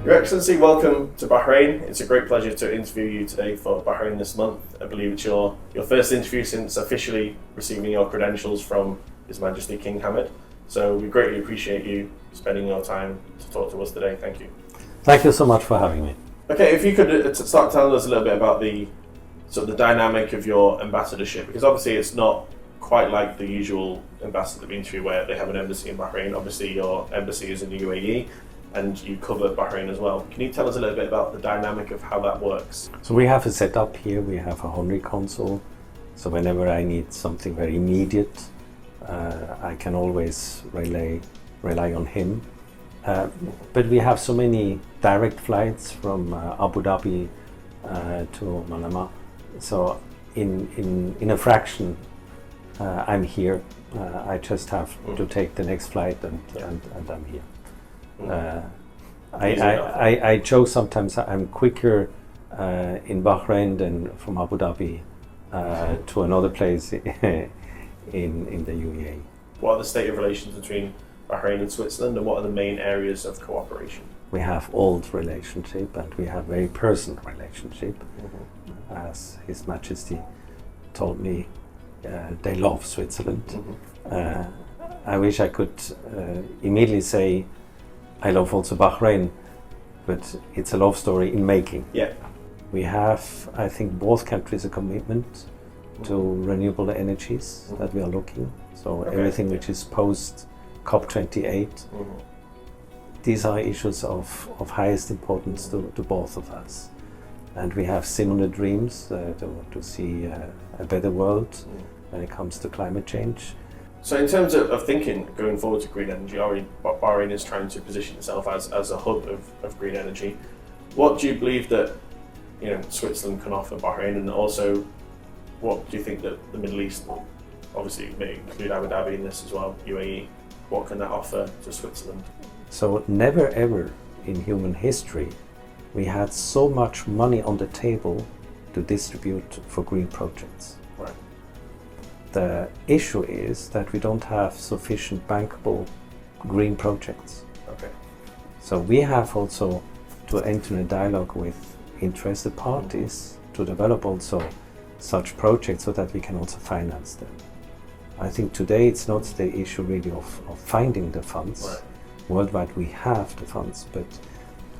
Your Excellency, welcome to Bahrain. It's a great pleasure to interview you today for Bahrain this month. I believe it's your first interview since officially receiving your credentials from His Majesty King Hamad. So we greatly appreciate you spending your time to talk to us today. Thank you. Thank you so much for having me. Okay, if you could start telling us a little bit about the dynamic of your ambassadorship, because obviously it's not quite like the usual ambassador interview where they have an embassy in Bahrain. Obviously your embassy is in the UAE and you cover Bahrain as well. Can you tell us a little bit about the dynamic of how that works? So we have a setup here, we have a honorary consul, so whenever I need something very immediate, I can always rely on him. But we have so many direct flights from Abu Dhabi to Manama, so in a fraction I'm here. I just have to take the next flight and I'm here. I joke sometimes I'm quicker in Bahrain than from Abu Dhabi to another place in the UAE. What are the state of relations between Bahrain and Switzerland, and what are the main areas of cooperation? We have old relationship and we have very personal relationship. As His Majesty told me, they love Switzerland. I wish I could immediately say I love also Bahrain, but it's a love story in making. Yeah. We have, I think, both countries a commitment to renewable energies that we are looking. So everything which is post COP28, these are issues of highest importance to both of us. And we have similar dreams to see a better world when it comes to climate change. So in terms of thinking going forward to green energy, Bahrain is trying to position itself as a hub of green energy. What do you believe that Switzerland can offer Bahrain, and also what do you think that the Middle East, obviously may include Abu Dhabi in this as well, UAE, what can that offer to Switzerland? So never ever in human history we had so much money on the table to distribute for green projects. Right. The issue is that we don't have sufficient bankable green projects. Okay. So we have also to enter a dialogue with interested parties to develop also such projects so that we can also finance them. I think today it's not the issue really of finding the funds. Right. Worldwide we have the funds, but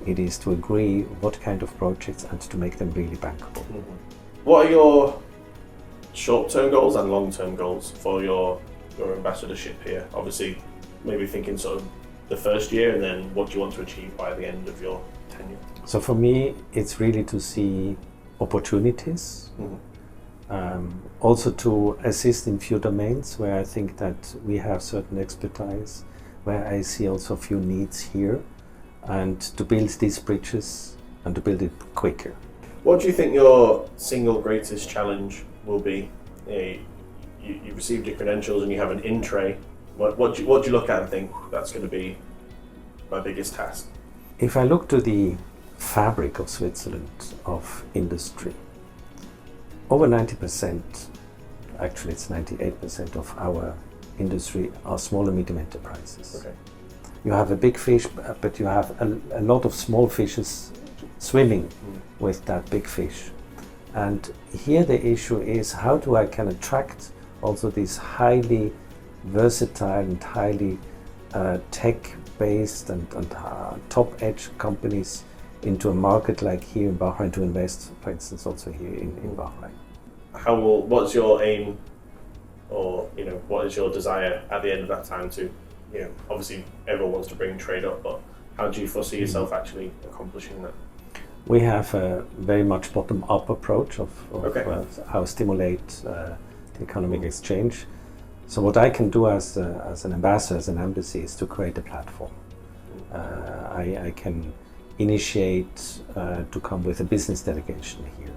it is to agree what kind of projects and to make them really bankable. What are your short-term goals and long-term goals for your ambassadorship here? Obviously, maybe thinking sort of the first year, and then what do you want to achieve by the end of your tenure? So for me, it's really to see opportunities, also to assist in few domains where I think that we have certain expertise, where I see also a few needs here, and to build these bridges and to build it quicker. What do you think your single greatest challenge will be? You received your credentials and you have an in-tray. What do you look at and think that's going to be my biggest task? If I look to the fabric of Switzerland, of industry, over 90%, actually it's 98% of our industry are small and medium enterprises. Okay. You have a big fish, but you have a lot of small fishes swimming with that big fish. And here the issue is how do I can attract also these highly versatile and highly tech-based and top-edge companies into a market like here in Bahrain to invest, for instance, also here in Bahrain. What's your aim, or what is your desire at the end of that time to, obviously everyone wants to bring trade up, but how do you foresee yourself actually accomplishing that? We have a very much bottom-up approach of how stimulate the economic exchange. So what I can do as an ambassador, as an embassy, is to create a platform. I can initiate to come with a business delegation here,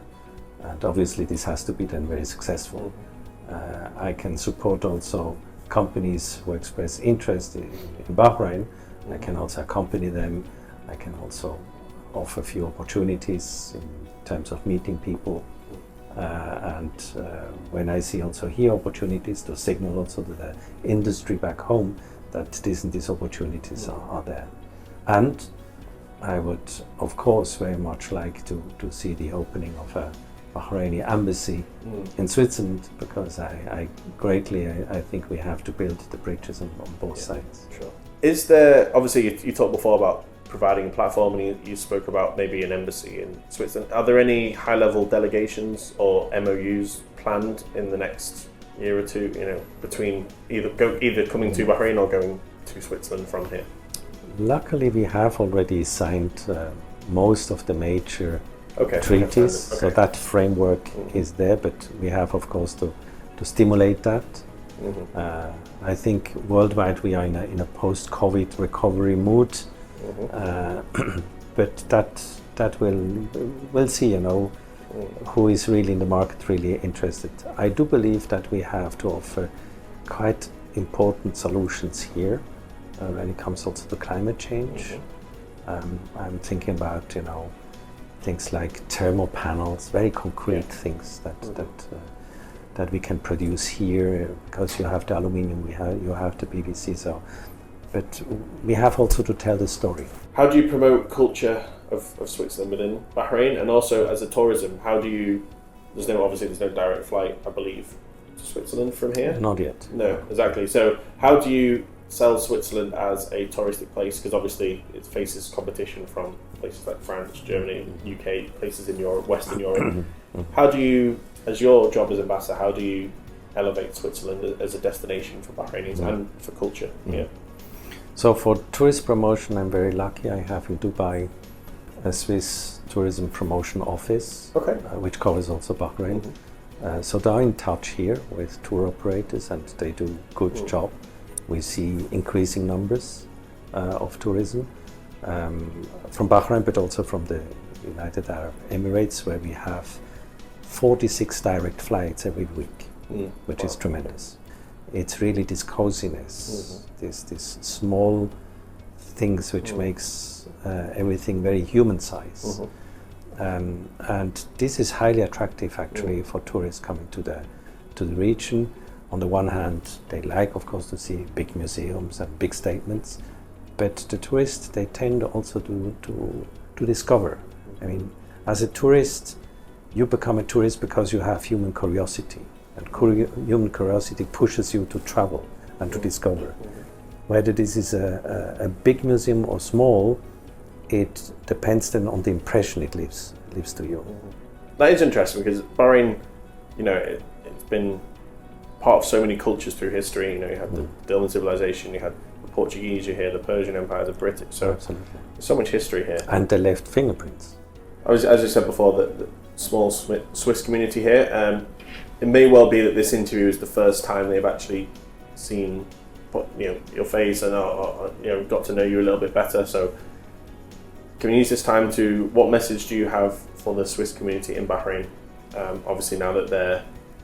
and obviously this has to be then very successful. I can support also companies who express interest in Bahrain. I can also accompany them. I can also offer a few opportunities in terms of meeting people. And when I see also here opportunities to signal also to the industry back home that these opportunities are there. And I would, of course, very much like to see the opening of a Bahraini embassy in Switzerland, because I think we have to build the bridges on both sides. Sure. Is there, obviously you talked before about providing a platform, and you spoke about maybe an embassy in Switzerland. Are there any high-level delegations or MOUs planned in the next year or two, between either coming to Bahrain or going to Switzerland from here? Luckily, we have already signed most of the major treaties, so that framework is there, but we have, of course, to stimulate that. I think worldwide we are in a post-COVID recovery mood, but that we'll see, who is really in the market, really interested. I do believe that we have to offer quite important solutions here when it comes also to climate change. I'm thinking about, things like thermal panels, very concrete things that we can produce here, because you have the aluminium, you have the PVC. But we have also to tell the story. How do you promote culture of Switzerland within Bahrain, and also as a tourism? There's no direct flight, I believe, to Switzerland from here? Not yet. No, exactly. So how do you sell Switzerland as a touristic place? Because obviously it faces competition from places like France, Germany, UK, places in Europe, Western Europe. How do you, as your job as ambassador, how do you elevate Switzerland as a destination for Bahrainis and for culture? So for tourist promotion, I'm very lucky. I have in Dubai a Swiss tourism promotion office, which covers also Bahrain. So they're in touch here with tour operators, and they do good job. We see increasing numbers of tourism from Bahrain, but also from the United Arab Emirates, where we have 46 direct flights every week, which is tremendous. It's really this coziness, this small things which makes everything very human size. And this is highly attractive actually for tourists coming to the region. On the one hand, they like, of course, to see big museums and big statements, but the tourists, they tend also to discover. I mean, as a tourist, you become a tourist because you have human curiosity, and human curiosity pushes you to travel and to discover. Whether this is a big museum or small, it depends then on the impression it leaves to you. That is interesting, because Bahrain, it's been part of so many cultures through history. You had the Roman civilization, you had the Portuguese, you hear the Persian Empire, the British. So absolutely, there's so much history here. And they left fingerprints. As I said before, the small Swiss community here. It may well be that this interview is the first time they've actually seen, your face and got to know you a little bit better. So can we use this time what message do you have for the Swiss community in Bahrain? Obviously now that they're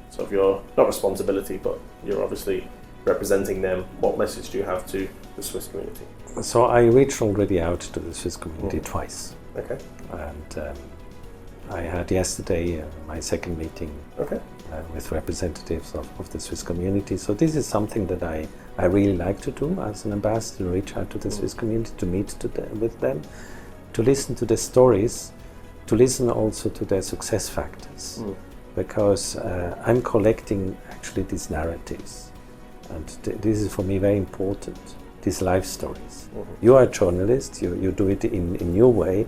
sort of your, not responsibility, but you're obviously representing them, what message do you have to the Swiss community? So I reached already out to the Swiss community twice. Okay. And I had yesterday my second meeting with representatives of the Swiss community. So this is something that I really like to do as an ambassador, to reach out to the Swiss community, to meet with them, to listen to their stories, to listen also to their success factors. Because I'm collecting actually these narratives, and this is for me very important, these life stories. You are a journalist, you do it in your way.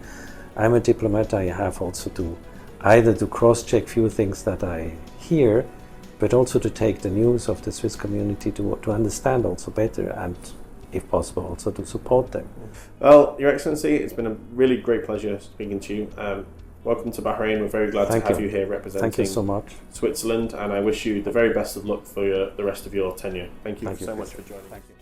I'm a diplomat, I have also to either to cross-check few things that I hear, but also to take the news of the Swiss community to understand also better, and if possible also to support them. Well, Your Excellency, it's been a really great pleasure speaking to you. Welcome to Bahrain. We're very glad to have you here representing so much. Switzerland, and I wish you the very best of luck for the rest of your tenure. Thank you so much for joining. Thank you.